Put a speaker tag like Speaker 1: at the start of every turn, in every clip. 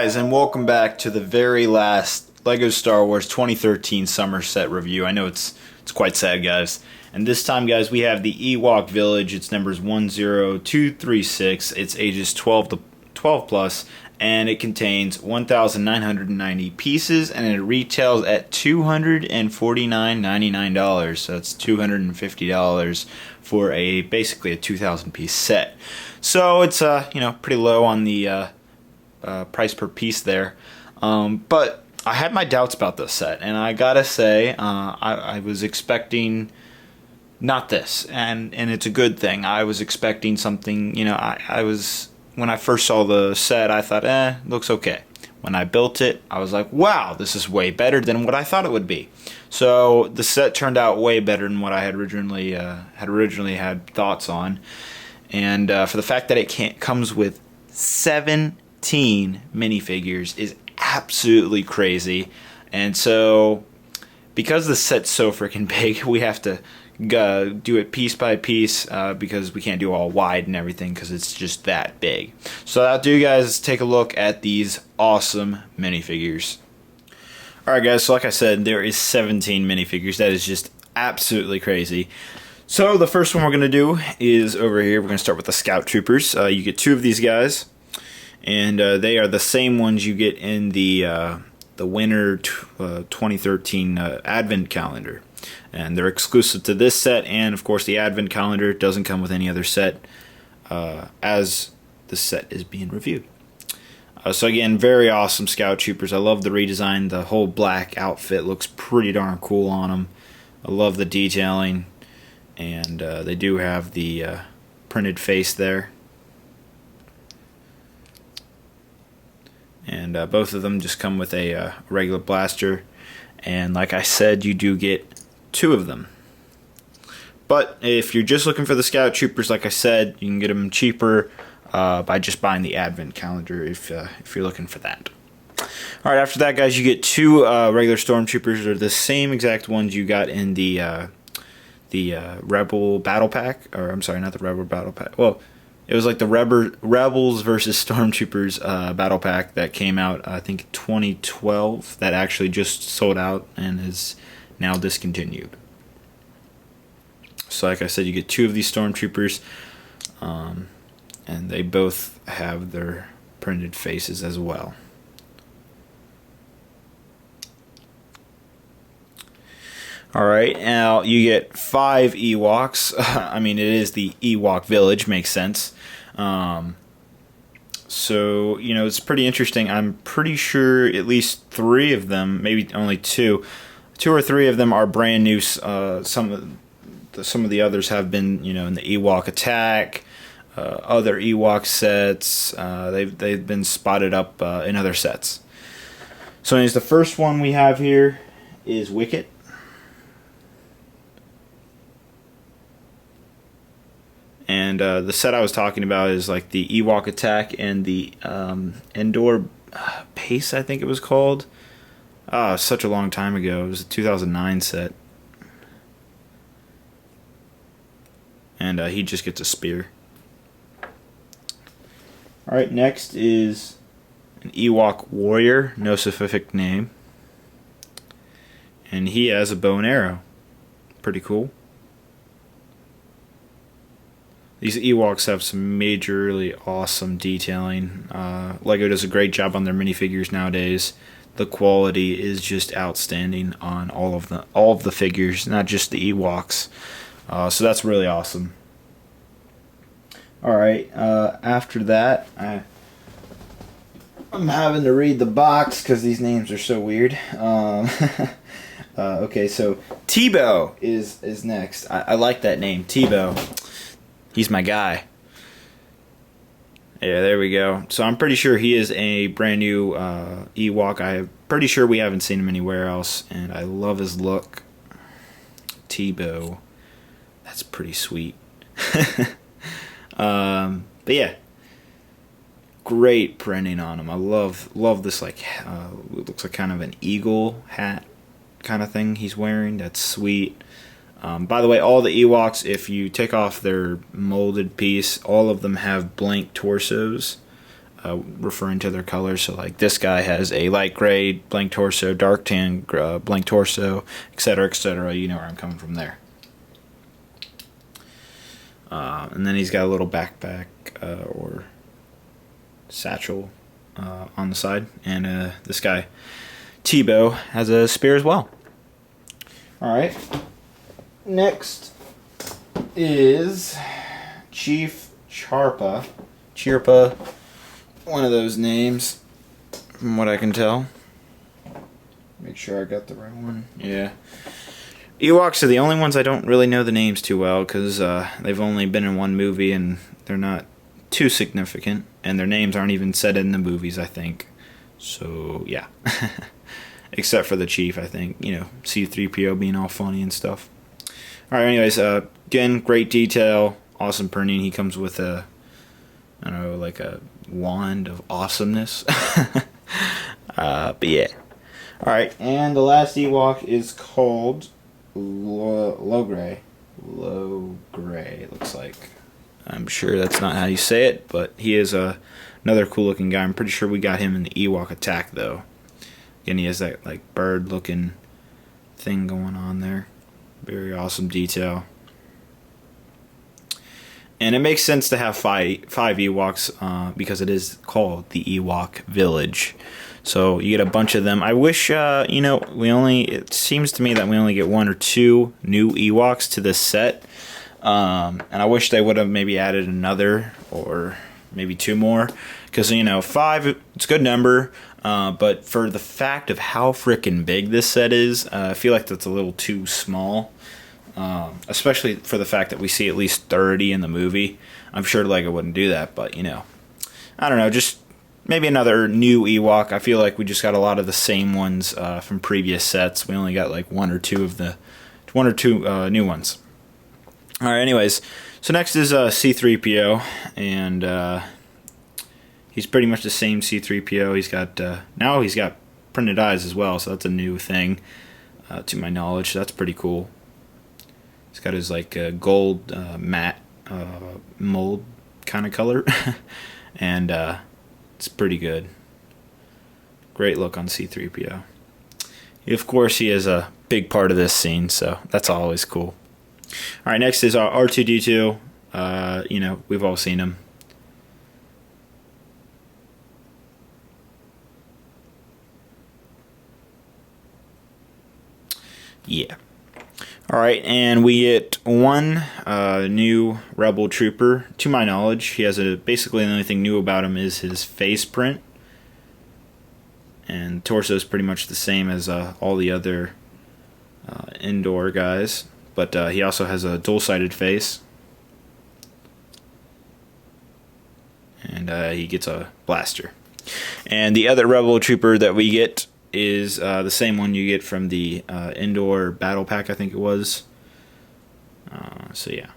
Speaker 1: guys, and welcome back to the very last LEGO Star Wars 2013 Summer Set review. I know it's quite sad, guys. And this time, guys, we have the Ewok Village. It's numbers 10236. It's ages 12 to 12 plus, and it contains 1,990 pieces, and it retails at $249.99. So that's $250 for basically a 2,000 piece set. So it's pretty low on the price per piece there, but I had my doubts about this set, and I gotta say, I was expecting not this, and it's a good thing. I was expecting something, I was, when I first saw the set, I thought, looks okay. When I built it, I was like, wow, this is way better than what I thought it would be. So the set turned out way better than what I had originally had thoughts on, and for the fact that it comes with 17 minifigures is absolutely crazy. And so because the set's so freaking big, we have to do it piece by piece because we can't do all wide and everything because it's just that big. So I'll do, guys, let's take a look at these awesome minifigures. Alright, guys, so like I said, there is 17 minifigures. That is just absolutely crazy. So the first one we're going to do is over here. We're going to start with the Scout Troopers. You get two of these guys, and they are the same ones you get in the Winter 2013 Advent Calendar. And they're exclusive to this set, and of course the Advent Calendar doesn't come with any other set as the set is being reviewed. So again, very awesome Scout Troopers. I love the redesign. The whole black outfit looks pretty darn cool on them. I love the detailing, and they do have the printed face there. And both of them just come with a regular blaster, and like I said, you do get two of them. But if you're just looking for the Scout Troopers, like I said, you can get them cheaper by just buying the Advent Calendar if you're looking for that. Alright, after that, guys, you get two regular Stormtroopers. They're the same exact ones you got in the Rebel Battle Pack, or I'm sorry, not the Rebel Battle Pack. Well, it was like the Rebels versus Stormtroopers Battle Pack that came out, I think, 2012. That actually just sold out and is now discontinued. So like I said, you get two of these Stormtroopers, and they both have their printed faces as well. Alright, now you get 5 Ewoks. I mean, it is the Ewok Village, makes sense. So, it's pretty interesting. I'm pretty sure at least 3 of them, maybe only 2 or 3 of them are brand new. Some of the others have been, in the Ewok Attack, other Ewok sets. They've been spotted up in other sets. So anyways, the first one we have here is Wicket. And the set I was talking about is like the Ewok Attack and the Endor Pace, I think it was called. Such a long time ago. It was a 2009 set. And he just gets a spear. Alright, next is an Ewok Warrior, no specific name. And he has a bow and arrow. Pretty cool. These Ewoks have some majorly awesome detailing. LEGO does a great job on their minifigures nowadays. The quality is just outstanding on all of the figures, not just the Ewoks. So that's really awesome. Alright, after that, I'm having to read the box because these names are so weird. Okay, so Tebow is next. I like that name, Tebow. He's my guy. Yeah, there we go. So I'm pretty sure he is a brand new Ewok. I'm pretty sure we haven't seen him anywhere else, and I love his look. Tebow. That's pretty sweet. But yeah, great printing on him. I love this, like, it looks like kind of an eagle hat kind of thing he's wearing. That's sweet. By the way, all the Ewoks, if you take off their molded piece, all of them have blank torsos. referring to their colors. So like this guy has a light gray blank torso, dark tan blank torso, etc., etc. You know where I'm coming from there. And then he's got a little backpack or satchel on the side, and this guy Tebow has a spear as well. All right. Next is Chief Charpa. Chirpa, one of those names, from what I can tell. Make sure I got the right one. Yeah. Ewoks are the only ones I don't really know the names too well, because they've only been in one movie and they're not too significant, and their names aren't even said in the movies, I think. So, yeah. Except for the Chief, I think. You know, C-3PO being all funny and stuff. Alright, anyways, again, great detail, awesome printing. He comes with a, I don't know, like a wand of awesomeness. But yeah. Alright, and the last Ewok is called Logray. Logray, it looks like. I'm sure that's not how you say it, but he is another cool looking guy. I'm pretty sure we got him in the Ewok Attack, though. Again, he has that like bird looking thing going on there. Very awesome detail. And it makes sense to have five Ewoks because it is called the Ewok Village. So you get a bunch of them. I wish, you know, it seems to me that we only get 1 or 2 new Ewoks to this set. And I wish they would have maybe added another or maybe 2 more. Because, you know, 5, it's a good number. But for the fact of how freaking big this set is, I feel like that's a little too small. Especially for the fact that we see at least 30 in the movie. I'm sure Lego wouldn't do that, but, you know. I don't know, just maybe another new Ewok. I feel like we just got a lot of the same ones from previous sets. We only got like 1 or 2 new ones. Alright, anyways. So next is C-3PO, and he's pretty much the same C-3PO. He's got now he's got printed eyes as well, so that's a new thing to my knowledge. So that's pretty cool. He's got his like gold matte mold kind of color, and it's pretty good. Great look on C-3PO. Of course, he is a big part of this scene, so that's always cool. All right, next is our R2-D2. You know, we've all seen him. Yeah. Alright, and we get 1 new Rebel Trooper. To my knowledge, he has basically the only thing new about him is his face print. And torso is pretty much the same as all the other indoor guys. But he also has a dual-sided face. And he gets a blaster. And the other Rebel Trooper that we get is the same one you get from the indoor battle pack, I think it was. So yeah.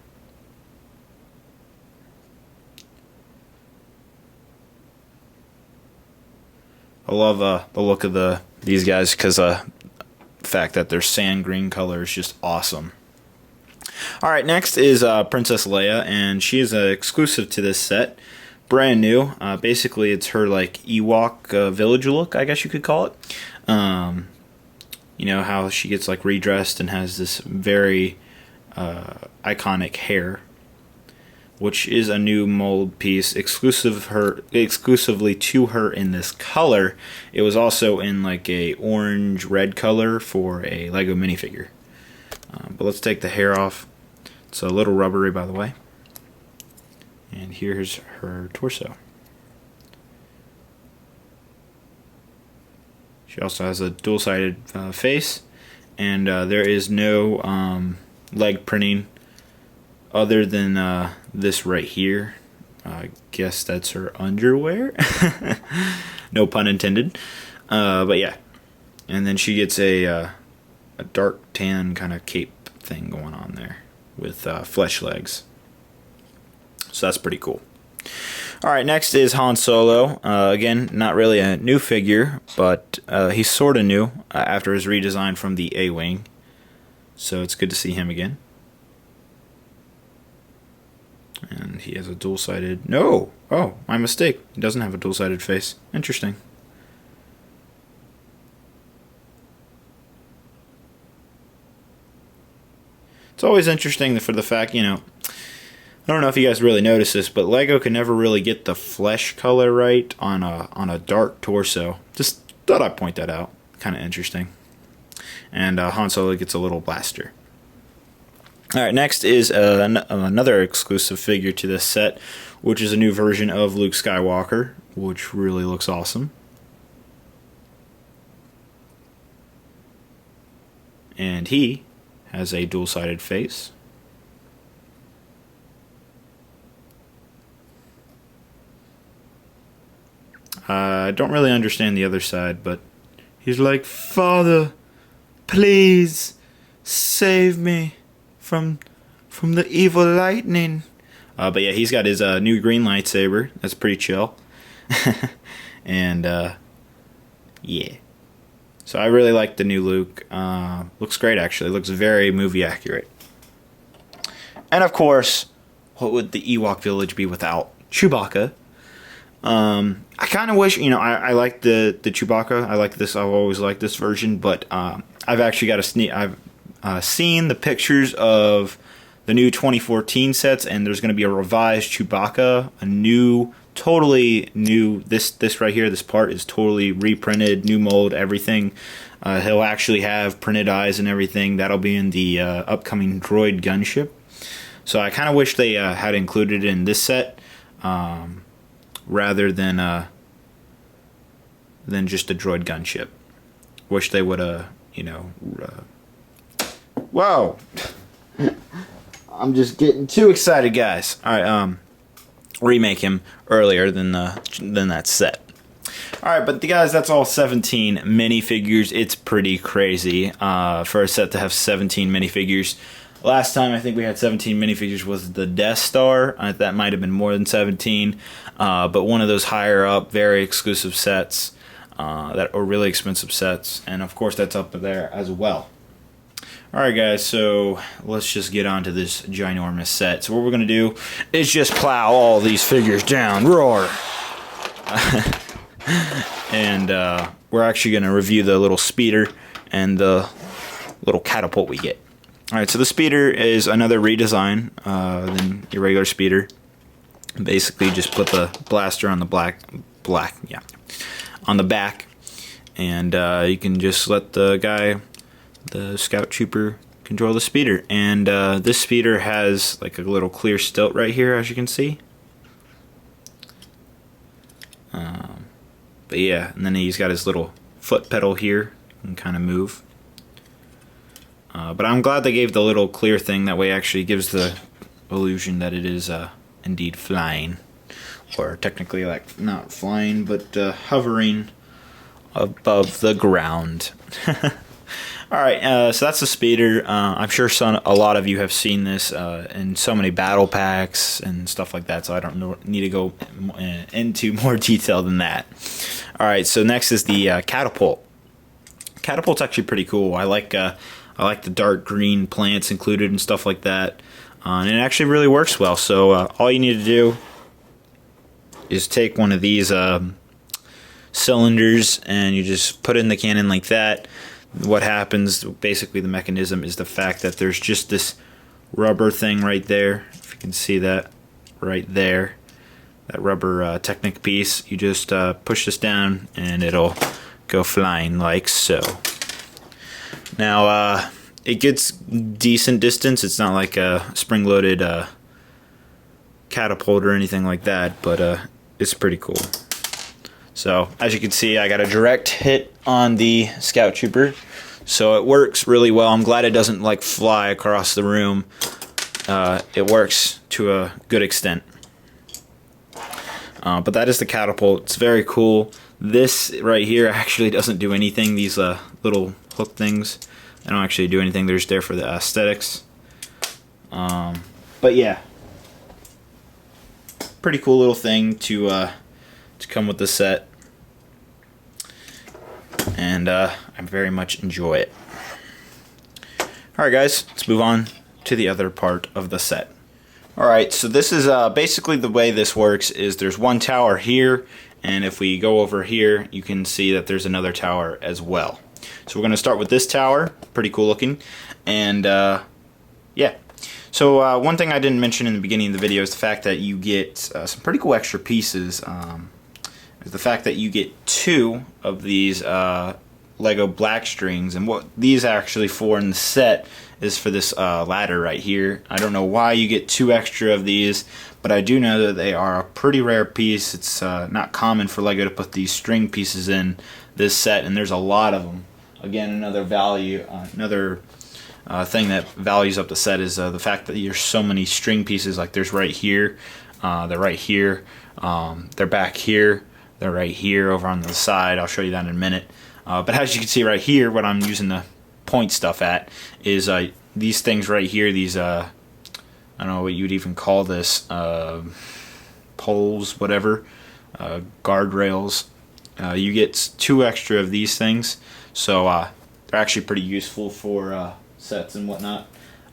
Speaker 1: I love the look of these guys because the fact that their sand green color is just awesome. Alright, next is Princess Leia, and she is exclusive to this set. Brand new. Basically, it's her like Ewok village look, I guess you could call it. You know how she gets like redressed and has this very iconic hair, which is a new mold piece exclusively to her in this color. It was also in like a orange red color for a Lego minifigure. But let's take the hair off. It's a little rubbery, by the way. And here's her torso. She also has a dual-sided face, and there is no leg printing other than this right here. I guess that's her underwear. No pun intended. But yeah. And then she gets a dark tan kind of cape thing going on there with flesh legs. So that's pretty cool. Alright, next is Han Solo. Again, not really a new figure, but he's sort of new after his redesign from the A-Wing. So it's good to see him again. And he has a dual-sided... No! Oh, my mistake. He doesn't have a dual-sided face. Interesting. It's always interesting for the fact, I don't know if you guys really notice this, but Lego can never really get the flesh color right on a dark torso. Just thought I'd point that out. Kind of interesting. And Han Solo gets a little blaster. Alright, next is another exclusive figure to this set, which is a new version of Luke Skywalker, which really looks awesome. And he has a dual-sided face. I don't really understand the other side, but he's like, "Father, please save me from the evil lightning." But yeah, he's got his new green lightsaber. That's pretty chill. And yeah. So I really like the new Luke. Looks great, actually. Looks very movie accurate. And of course, what would the Ewok village be without Chewbacca? I kind of wish, I like the Chewbacca. I like this. I've always liked this version, but I've actually got I've seen the pictures of the new 2014 sets, and there's going to be a revised Chewbacca, a new, totally new. This right here, this part is totally reprinted, new mold, everything. He'll actually have printed eyes and everything. That'll be in the upcoming droid gunship. So I kind of wish they had included it in this set, rather than just a droid gunship. Wish they would whoa! I'm just getting too excited, guys. All right, remake him earlier than that set. All right, but guys, that's all 17 minifigures. It's pretty crazy for a set to have 17 minifigures. Last time I think we had 17 minifigures was the Death Star. That might have been more than 17, but one of those higher up, very exclusive sets that are really expensive sets, and of course that's up there as well. Alright guys, so let's just get on to this ginormous set. So what we're going to do is just plow all these figures down. Roar! And we're actually going to review the little speeder and the little catapult we get. Alright, so the speeder is another redesign than your regular speeder. Basically just put the blaster on the on the back, and you can just let the scout trooper control the speeder. And this speeder has like a little clear stilt right here, as you can see. But yeah, and then he's got his little foot pedal here, and kind of move. But I'm glad they gave the little clear thing, that way it actually gives the illusion that it is indeed flying. Or technically, like, not flying, but hovering above the ground. Alright, so that's the speeder. I'm sure a lot of you have seen this in so many battle packs and stuff like that, so I don't need to go into more detail than that. Alright, so next is the Catapult. Catapult's actually pretty cool. I like the dark green plants included and stuff like that. And it actually really works well. So all you need to do is take one of these cylinders and you just put it in the cannon like that. What happens, basically the mechanism is the fact that there's just this rubber thing right there. If you can see that right there, that rubber Technic piece. You just push this down and it'll go flying like so. Now it gets decent distance. It's not like a spring-loaded catapult or anything like that, but it's pretty cool. So as you can see, I got a direct hit on the Scout Trooper, so it works really well. I'm glad it doesn't like fly across the room. It works to a good extent. But that is the Catapult. It's very cool. This right here actually doesn't do anything. These little hook things, they don't actually do anything. They're just there for the aesthetics. But yeah, pretty cool little thing to come with the set, and I very much enjoy it. Alright guys, let's move on to the other part of the set. Alright, so this is basically the way this works is there's one tower here, and if we go over here you can see that there's another tower as well. So we're going to start with this tower, pretty cool looking, and yeah. So one thing I didn't mention in the beginning of the video is the fact that you get some pretty cool extra pieces. Is the fact that you get 2 of these Lego black strings, and what these are actually for in the set is for this ladder right here. I don't know why you get 2 extra of these, but I do know that they are a pretty rare piece. It's not common for Lego to put these string pieces in this set, and there's a lot of them. Again, another value, another thing that values up the set is the fact that there's so many string pieces. Like there's right here, they're right here, they're back here, they're right here over on the side. I'll show you that in a minute. But as you can see right here, what I'm using the point stuff at is these things right here, these I don't know what you'd even call this, poles, whatever, guardrails. You get 2 extra of these things, so they're actually pretty useful for sets and whatnot.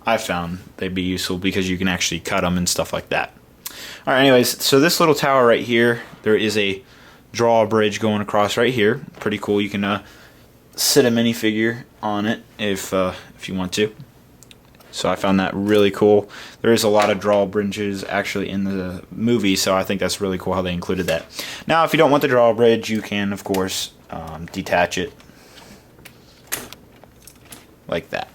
Speaker 1: I found they'd be useful because you can actually cut them and stuff like that. Alright, anyways, so this little tower right here, there is a drawbridge going across right here. Pretty cool. You can sit a minifigure on it if you want to. So I found that really cool. There is a lot of drawbridges actually in the movie, so I think that's really cool how they included that. Now, if you don't want the drawbridge, you can, of course, detach it like that.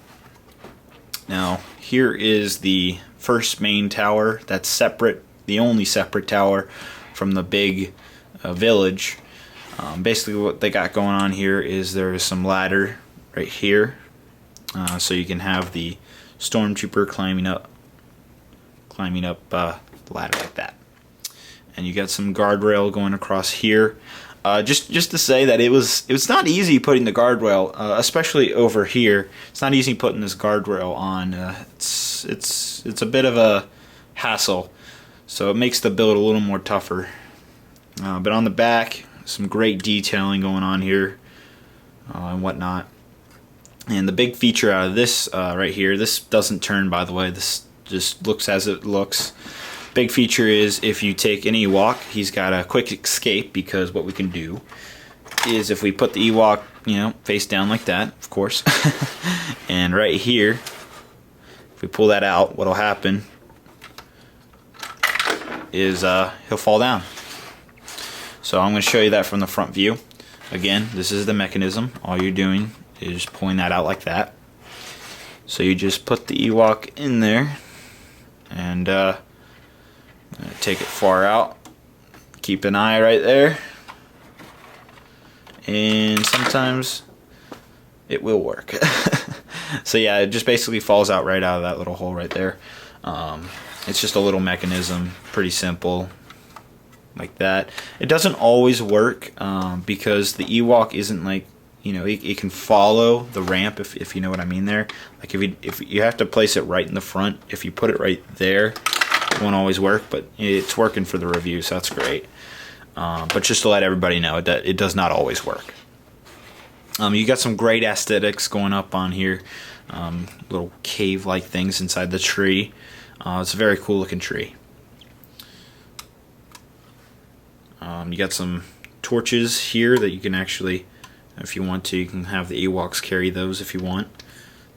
Speaker 1: Now, here is the first main tower that's separate, the only separate tower from the big village. Basically what they got going on here is there is some ladder right here, so you can have the Stormtrooper climbing up the ladder like that. And you got some guardrail going across here. Just to say that it was not easy putting the guardrail, especially over here. It's not easy putting this guardrail on. It's a bit of a hassle, so it makes the build a little more tougher. But on the back, some great detailing going on here and whatnot. And the big feature out of this right here, this doesn't turn, by the way, this just looks as it looks. Big feature is if you take an Ewok, he's got a quick escape, because what we can do is if we put the Ewok, you know, face down like that, of course, and right here, if we pull that out, what'll happen is he'll fall down. So I'm going to show you that from the front view. Again, this is the mechanism. All you're doing is pulling that out like that. So you just put the Ewok in there and take it far out. Keep an eye right there. And sometimes it will work. So yeah, it just basically falls out right out of that little hole right there. It's just a little mechanism, pretty simple. Like that. It doesn't always work because the Ewok isn't like, you know, it can follow the ramp, if you know what I mean there. Like if you have to place it right in the front. If you put it right there, it won't always work, but it's working for the review, so that's great. But just to let everybody know that it does not always work. You got some great aesthetics going up on here. Little cave-like things inside the tree. It's a very cool looking tree. You got some torches here that you can actually, if you want to, you can have the Ewoks carry those if you want.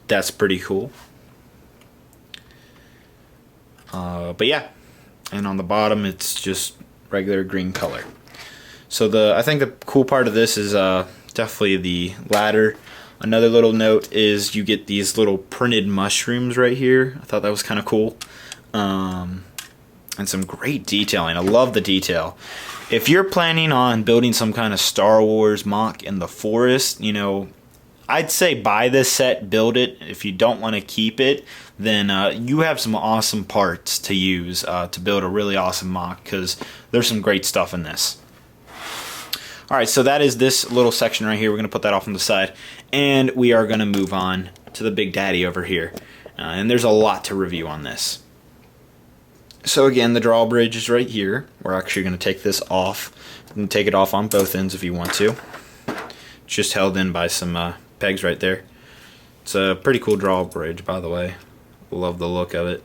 Speaker 1: That's pretty cool. But yeah, and on the bottom it's just regular green color. So I think the cool part of this is definitely the ladder. Another little note is you get these little printed mushrooms right here. I thought that was kind of cool. And some great detailing. I love the detail. If you're planning on building some kind of Star Wars mock in the forest, you know, I'd say buy this set, build it. If you don't want to keep it, then you have some awesome parts to use to build a really awesome mock, because there's some great stuff in this. Alright, so that is this little section right here. We're going to put that off on the side, and we are going to move on to the Big Daddy over here. And there's a lot to review on this. So again, the drawbridge is right here. We're actually going to take this off. You can take it off on both ends if you want to. It's just held in by some pegs right there. It's a pretty cool drawbridge, by the way. Love the look of it.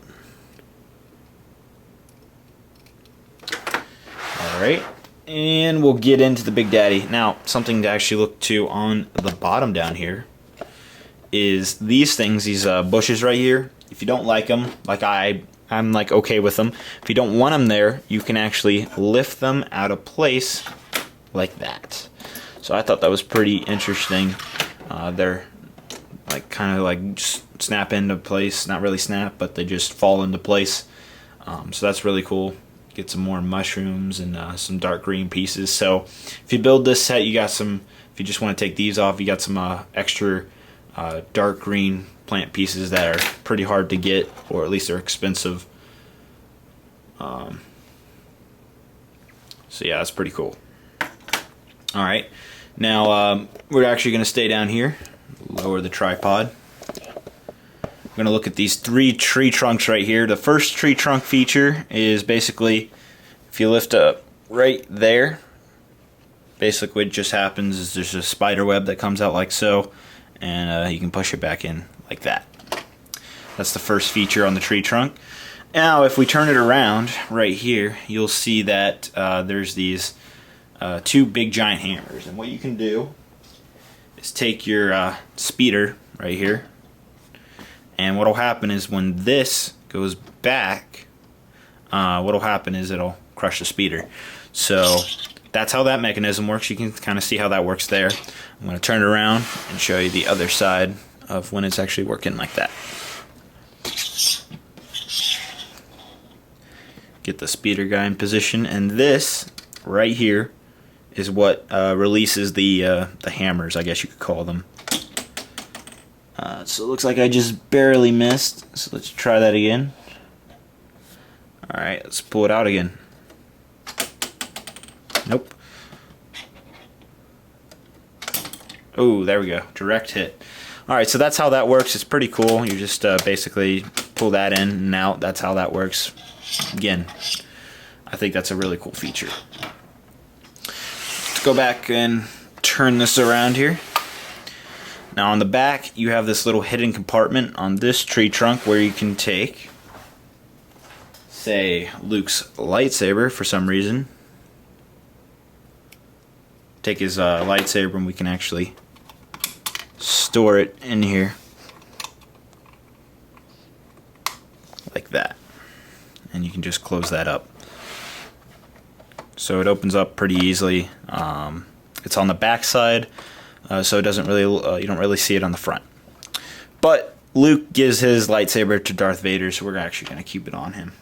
Speaker 1: Alright, and we'll get into the Big Daddy. Now, something to actually look to on the bottom down here is these things, these bushes right here. If you don't like them, like I'm like okay with them. If you don't want them there, you can actually lift them out of place like that. So I thought that was pretty interesting. They're like kind of like just snap into place, not really snap, but they just fall into place. So that's really cool. Get some more mushrooms and some dark green pieces. So if you build this set, you got some, if you just want to take these off, you got some extra dark green plant pieces that are pretty hard to get, or at least they're expensive. So yeah, that's pretty cool. Alright, now we're actually going to stay down here, lower the tripod. We're going to look at these 3 tree trunks right here. The first tree trunk feature is basically, if you lift up right there, basically what just happens is there's a spider web that comes out like so, and you can push it back in like that. That's the first feature on the tree trunk. Now if we turn it around right here, you'll see that there's these 2 big giant hammers, and what you can do is take your speeder right here, and what'll happen is when this goes back, what'll happen is it'll crush the speeder. So that's how that mechanism works. You can kind of see how that works there. I'm going to turn it around and show you the other side of when it's actually working like that. Get the speeder guy in position, and this right here is what releases the hammers, I guess you could call them. So it looks like I just barely missed, so let's try that again. Alright, let's pull it out again. Nope. Oh, there we go. Direct hit. Alright, so that's how that works. It's pretty cool. You just basically pull that in and out. That's how that works. Again, I think that's a really cool feature. Let's go back and turn this around here. Now on the back, you have this little hidden compartment on this tree trunk where you can take, say, Luke's lightsaber for some reason. Take his lightsaber and we can actually store it in here. Like that. And you can just close that up. So it opens up pretty easily. It's on the back side. So it doesn't really, you don't really see it on the front. But Luke gives his lightsaber to Darth Vader, so we're actually going to keep it on him.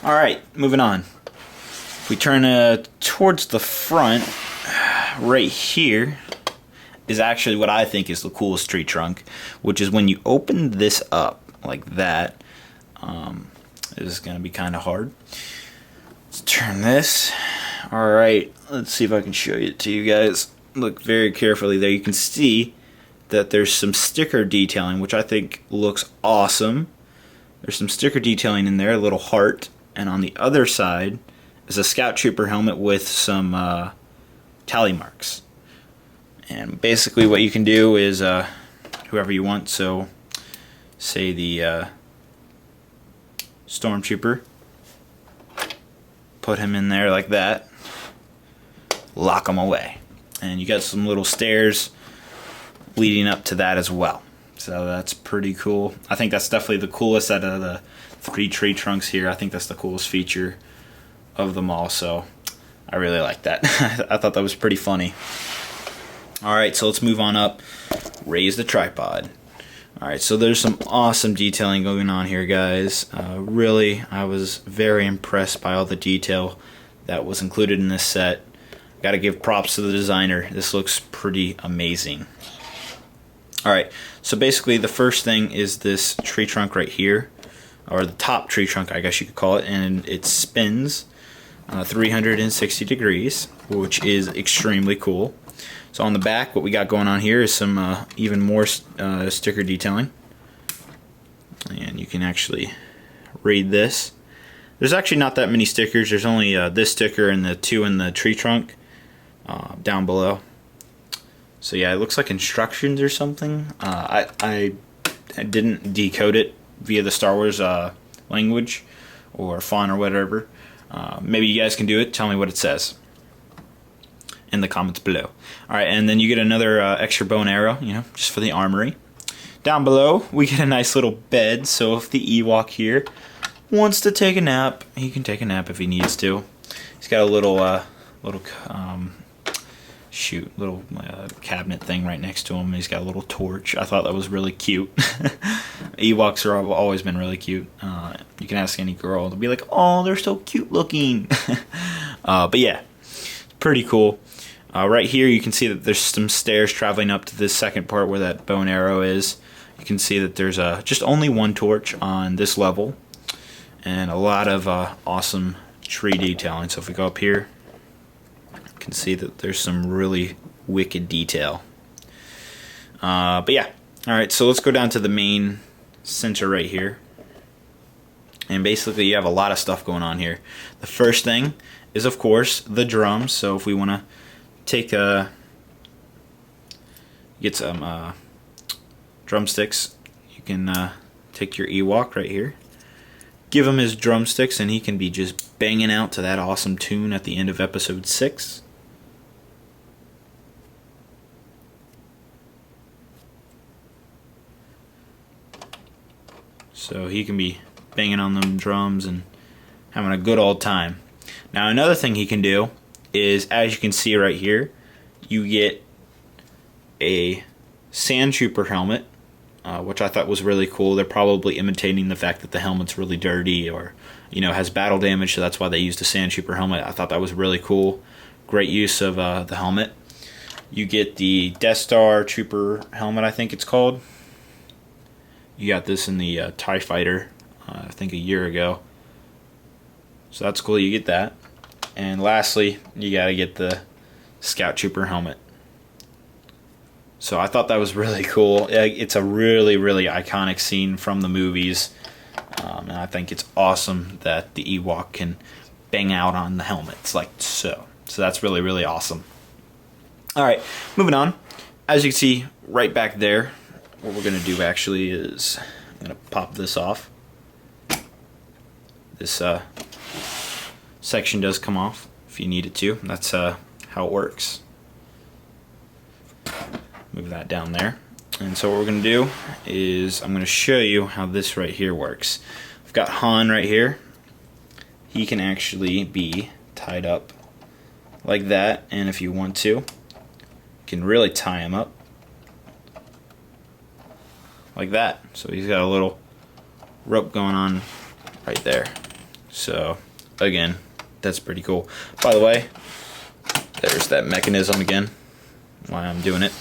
Speaker 1: Alright, moving on. If we turn towards the front, right here is actually what I think is the coolest tree trunk, which is when you open this up like that. This is going to be kind of hard. Let's turn this. Alright, let's see if I can show it to you guys. Look very carefully there. You can see that there's some sticker detailing, which I think looks awesome. There's some sticker detailing in there, a little heart. And on the other side is a Scout Trooper helmet with some tally marks. And basically what you can do is whoever you want, so say the Stormtrooper, put him in there like that, lock him away, and you got some little stairs leading up to that as well. So that's pretty cool. I think that's definitely the coolest out of the 3 tree trunks here. I think that's the coolest feature of them all, so I really like that. I thought that was pretty funny. Alright, so let's move on up. Raise the tripod. Alright, so there's some awesome detailing going on here, guys. Really, I was very impressed by all the detail that was included in this set. Gotta give props to the designer. This looks pretty amazing. Alright, so basically the first thing is this tree trunk right here, or the top tree trunk, I guess you could call it, and it spins 360 degrees, which is extremely cool. So on the back, what we got going on here is some even more sticker detailing. And you can actually read this. There's actually not that many stickers. There's only this sticker and the 2 in the tree trunk down below. So yeah, it looks like instructions or something. I didn't decode it via the Star Wars language or font or whatever. Maybe you guys can do it. Tell me what it says in the comments below. Alright, and then you get another extra bow and arrow, you know, just for the armory. Down below, we get a nice little bed, so if the Ewok here wants to take a nap, he can take a nap if he needs to. He's got a little cabinet thing right next to him. He's got a little torch. I thought that was really cute. Ewoks have always been really cute. You can ask any girl. They'll be like, oh, they're so cute looking. But yeah, pretty cool. Right here you can see that there's some stairs traveling up to this second part where that bow and arrow is. You can see that there's just only one torch on this level, and a lot of awesome tree detailing. So if we go up here, you can see that there's some really wicked detail. But yeah, alright, so let's go down to the main center right here. And basically you have a lot of stuff going on here. The first thing is, of course, the drums. So if we want to take get some drumsticks, you can take your Ewok right here, give him his drumsticks, and he can be just banging out to that awesome tune at the end of episode 6. So he can be banging on them drums and having a good old time. Now another thing he can do is, as you can see right here, you get a Sand Trooper helmet, which I thought was really cool. They're probably imitating the fact that the helmet's really dirty, or you know, has battle damage, so that's why they used a Sand Trooper helmet. I thought that was really cool. Great use of the helmet. You get the Death Star Trooper helmet, I think it's called. You got this in the TIE Fighter, I think a year ago. So that's cool, you get that. And lastly, you gotta get the Scout Trooper helmet. So I thought that was really cool. It's a really, really iconic scene from the movies. And I think it's awesome that the Ewok can bang out on the helmets like so. So that's really, really awesome. Alright, moving on. As you can see right back there, what we're going to do actually is I'm going to pop this off. This section does come off if you need it to. That's how it works. Move that down there. And so what we're going to do is I'm going to show you how this right here works. I've got Han right here. He can actually be tied up like that, and if you want to, you can really tie him up like that. So he's got a little rope going on right there. So again, that's pretty cool. By the way, there's that mechanism again, why I'm doing it.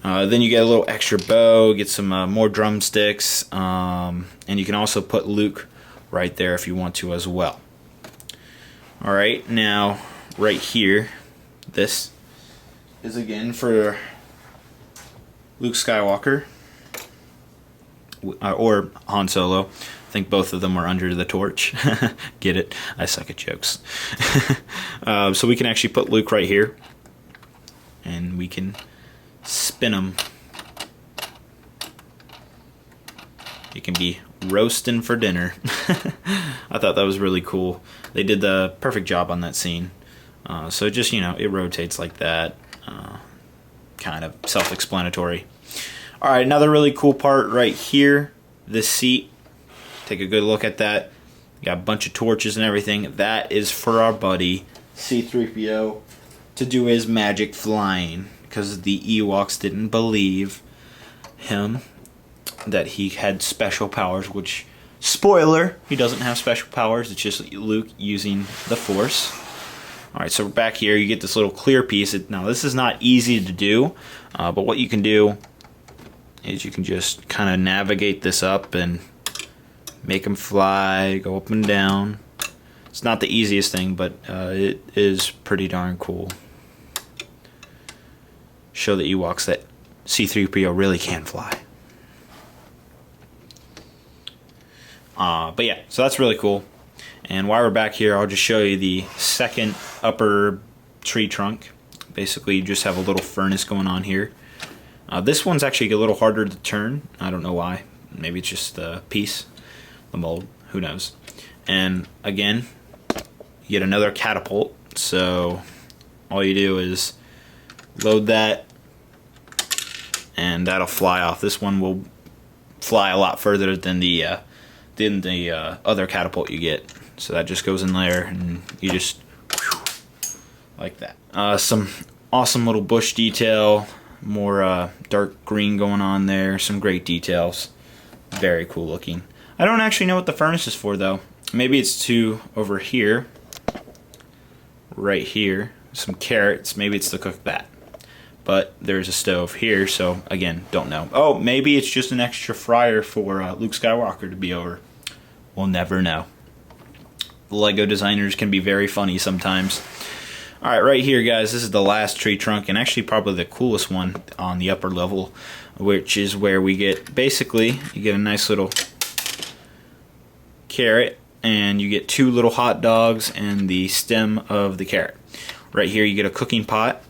Speaker 1: Then you get a little extra bow, get some more drumsticks, and you can also put Luke right there if you want to as well. Alright, now right here, this is again for Luke Skywalker, or Han Solo. I think both of them are under the torch. Get it? I suck at jokes. So we can actually put Luke right here, and we can spin him. You can be roasting for dinner. I thought that was really cool. They did the perfect job on that scene. So just, you know, it rotates like that. Kind of self-explanatory. Alright, another really cool part right here. This seat. Take a good look at that. Got a bunch of torches and everything. That is for our buddy C-3PO to do his magic flying, because the Ewoks didn't believe him that he had special powers, which, spoiler, he doesn't have special powers. It's just Luke using the Force. Alright, so back here you get this little clear piece. Now this is not easy to do, but what you can do is you can just kind of navigate this up and make him fly, go up and down. It's not the easiest thing, but it is pretty darn cool. Show the Ewoks that C-3PO really can fly. But yeah, so that's really cool. And while we're back here, I'll just show you the second upper tree trunk. Basically, you just have a little furnace going on here. This one's actually a little harder to turn. I don't know why. Maybe it's just the piece, the mold. Who knows? And again, you get another catapult. So all you do is load that, and that'll fly off. This one will fly a lot further than the other catapult you get. So that just goes in there, and you just like that. Some awesome little bush detail, more dark green going on there. Some great details. Very cool looking. I don't actually know what the furnace is for though. Maybe it's to over here, right here. Some carrots. Maybe it's to cook that. But there's a stove here, so again, don't know. Oh, maybe it's just an extra fryer for Luke Skywalker to be over. We'll never know. Lego designers can be very funny sometimes. Alright, right here, guys, this is the last tree trunk, and actually probably the coolest one on the upper level, which is where we get, basically, you get a nice little carrot, and you get 2 little hot dogs and the stem of the carrot. Right here, you get a cooking pot.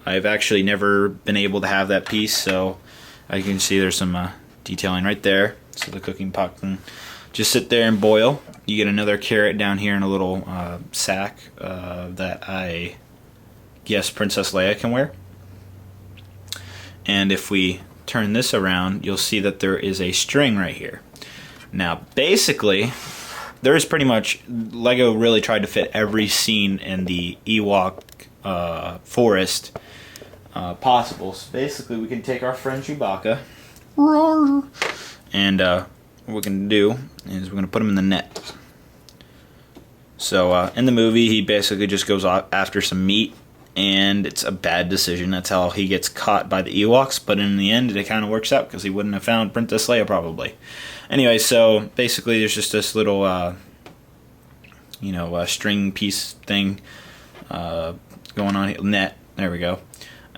Speaker 1: I've actually never been able to have that piece, so as you can see there's some detailing right there. So the cooking pot can just sit there and boil. You get another carrot down here in a little sack that I guess Princess Leia can wear. And if we turn this around, you'll see that there is a string right here. Now basically, there is pretty much, Lego really tried to fit every scene in the Ewok forest possible. So basically we can take our friend Chewbacca, and what we're going to do is we're going to put him in the net. So in the movie he basically just goes after some meat, and it's a bad decision. That's how he gets caught by the Ewoks, but in the end it kind of works out because he wouldn't have found Princess Leia probably. Anyway, so basically there's just this little string piece thing going on here. Net, there we go.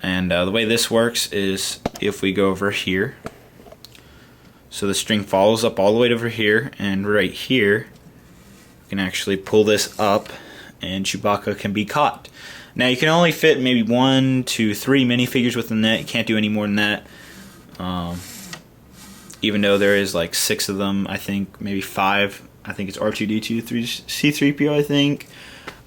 Speaker 1: And the way this works is if we go over here, so the string follows up all the way over here, and right here you can actually pull this up and Chewbacca can be caught. Now you can only fit maybe 1 to 3 minifigures within that. You can't do any more than that. Even though there is like 6 of them, I think maybe 5. I think it's R2-D2, C-3PO, I think.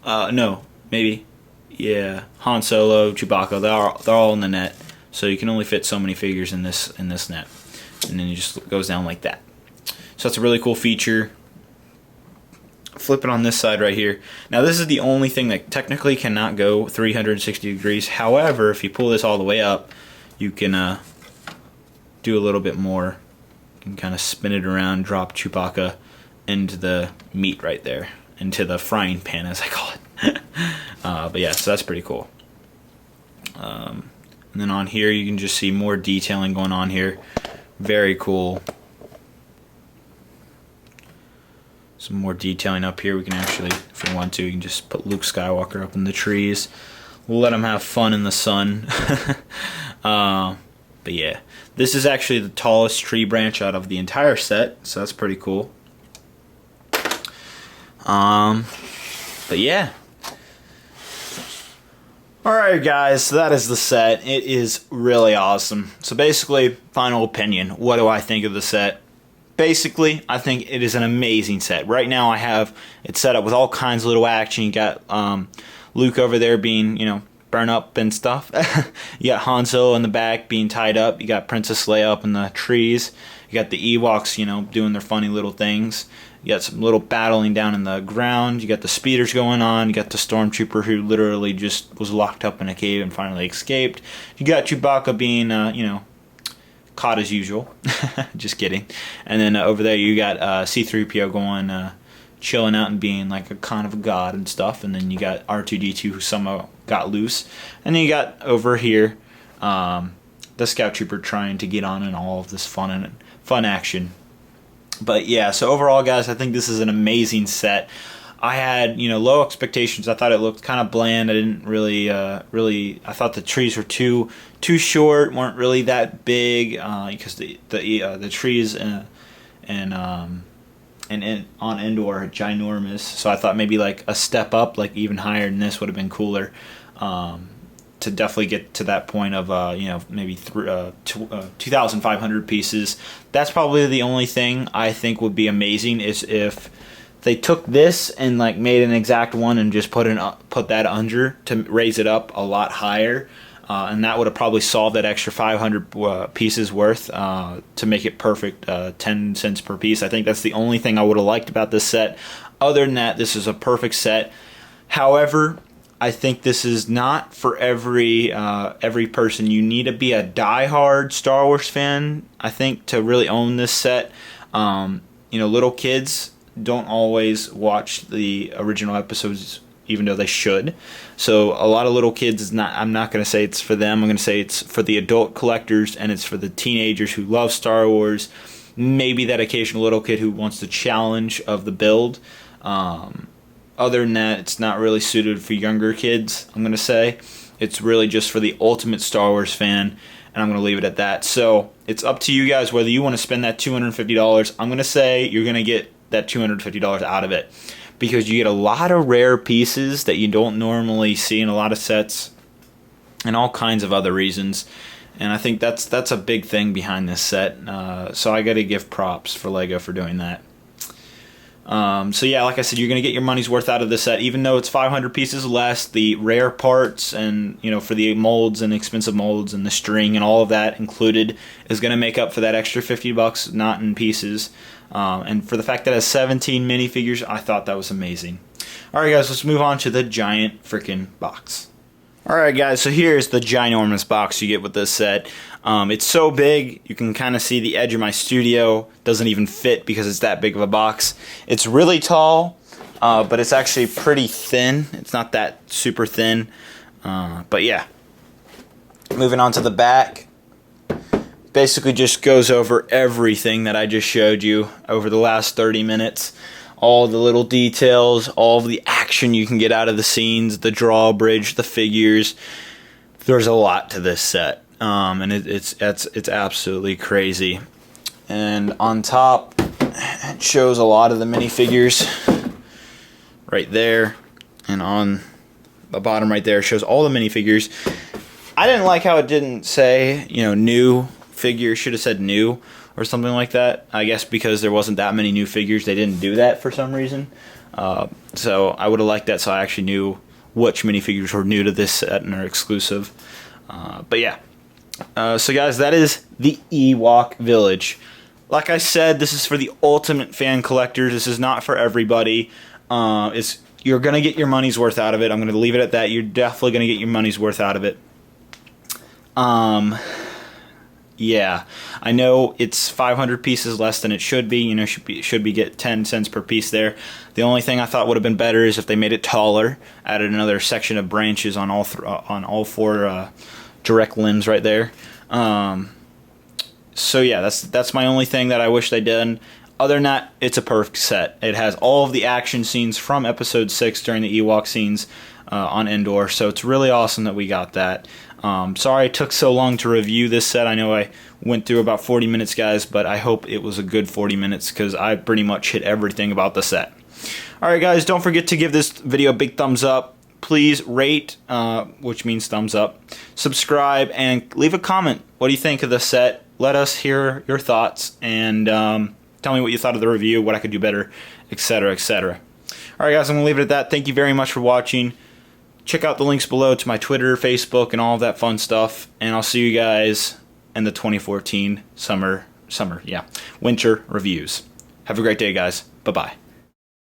Speaker 1: No, maybe. Yeah, Han Solo, Chewbacca, they're all in the net. So you can only fit so many figures in this net. And then it just goes down like that. So that's a really cool feature. Flip it on this side right here. Now this is the only thing that technically cannot go 360 degrees. However, if you pull this all the way up, you can do a little bit more. You can kind of spin it around, drop Chewbacca into the meat right there, into the frying pan as I call it. But yeah, so that's pretty cool. And then on here you can just see more detailing going on here. Very cool. Some more detailing up here. We can actually, if we want to, you can just put Luke Skywalker up in the trees. We'll let him have fun in the sun. But yeah, this is actually the tallest tree branch out of the entire set, so that's pretty cool. But yeah. Alright guys, so that is the set. It is really awesome. So basically, final opinion. What do I think of the set? Basically, I think it is an amazing set. Right now I have it set up with all kinds of little action. You got Luke over there being, burn up and stuff. You got Han Solo in the back being tied up. You got Princess Leia up in the trees. You got the Ewoks, doing their funny little things. You got some little battling down in the ground. You got the speeders going on. You got the Stormtrooper who literally just was locked up in a cave and finally escaped. You got Chewbacca being, caught as usual. Just kidding. And then over there you got C-3PO going, chilling out and being like a kind of a god and stuff. And then you got R2-D2 who somehow got loose. And then you got over here the Scout Trooper trying to get on in all of this fun action. But yeah, so overall, guys, I think this is an amazing set. I had, low expectations. I thought it looked kind of bland. I didn't really, I thought the trees were too short, weren't really that big, because the trees on Endor are ginormous. So I thought maybe like a step up, like even higher than this would have been cooler. To definitely get to that point of maybe 2,500 pieces. That's probably the only thing I think would be amazing is if they took this and like made an exact one and just put that under to raise it up a lot higher, and that would have probably solved that extra 500 pieces worth to make it perfect, 10 cents per piece. I think that's the only thing I would have liked about this set. Other than that, this is a perfect set. However, I think this is not for every person. You need to be a diehard Star Wars fan, I think, to really own this set. Little kids don't always watch the original episodes, even though they should. So a lot of little kids I'm not going to say it's for them. I'm going to say it's for the adult collectors, and it's for the teenagers who love Star Wars. Maybe that occasional little kid who wants the challenge of the build. Other than that, it's not really suited for younger kids, I'm going to say. It's really just for the ultimate Star Wars fan, and I'm going to leave it at that. So it's up to you guys whether you want to spend that $250. I'm going to say you're going to get that $250 out of it, because you get a lot of rare pieces that you don't normally see in a lot of sets, and all kinds of other reasons. And I think that's a big thing behind this set. So I got to give props for LEGO for doing that. So yeah, like I said, you're going to get your money's worth out of this set, even though it's 500 pieces less. The rare parts and, for the molds and expensive molds and the string and all of that included is going to make up for that extra $50, not in pieces. And for the fact that it has 17 minifigures, I thought that was amazing. Alright guys, let's move on to the giant freaking box. Alright guys, so here's the ginormous box you get with this set. It's so big, you can kind of see the edge of my studio. Doesn't even fit because it's that big of a box. It's really tall, but it's actually pretty thin. It's not that super thin, but yeah. Moving on to the back. Basically just goes over everything that I just showed you over the last 30 minutes. All the little details, all of the action you can get out of the scenes, the drawbridge, the figures. There's a lot to this set, and it's absolutely crazy. And on top, it shows a lot of the minifigures right there, and on the bottom right there it shows all the minifigures. I didn't like how it didn't say, new figure. Should have said new or something like that. I guess because there wasn't that many new figures, they didn't do that for some reason. So I would have liked that, so I actually knew which minifigures were new to this set and are exclusive. But yeah. So guys, that is the Ewok Village. Like I said, this is for the ultimate fan collectors. This is not for everybody. You're going to get your money's worth out of it. I'm going to leave it at that. You're definitely going to get your money's worth out of it. Yeah, I know it's 500 pieces less than it should be. Should be get 10 cents per piece there. The only thing I thought would have been better is if they made it taller, added another section of branches on all four direct limbs right there. So yeah, that's my only thing that I wish they did. Other than that, it's a perfect set. It has all of the action scenes from Episode 6 during the Ewok scenes on Endor, so it's really awesome that we got that. Sorry it took so long to review this set. I know I went through about 40 minutes, guys, but I hope it was a good 40 minutes because I pretty much hit everything about the set. Alright guys, don't forget to give this video a big thumbs up. Please rate, which means thumbs up, subscribe, and leave a comment. What do you think of the set? Let us hear your thoughts, and tell me what you thought of the review, what I could do better, etc., etc. Alright guys, I'm going to leave it at that. Thank you very much for watching. Check out the links below to my Twitter, Facebook, and all of that fun stuff. And I'll see you guys in the 2014 winter reviews. Have a great day, guys. Bye-bye.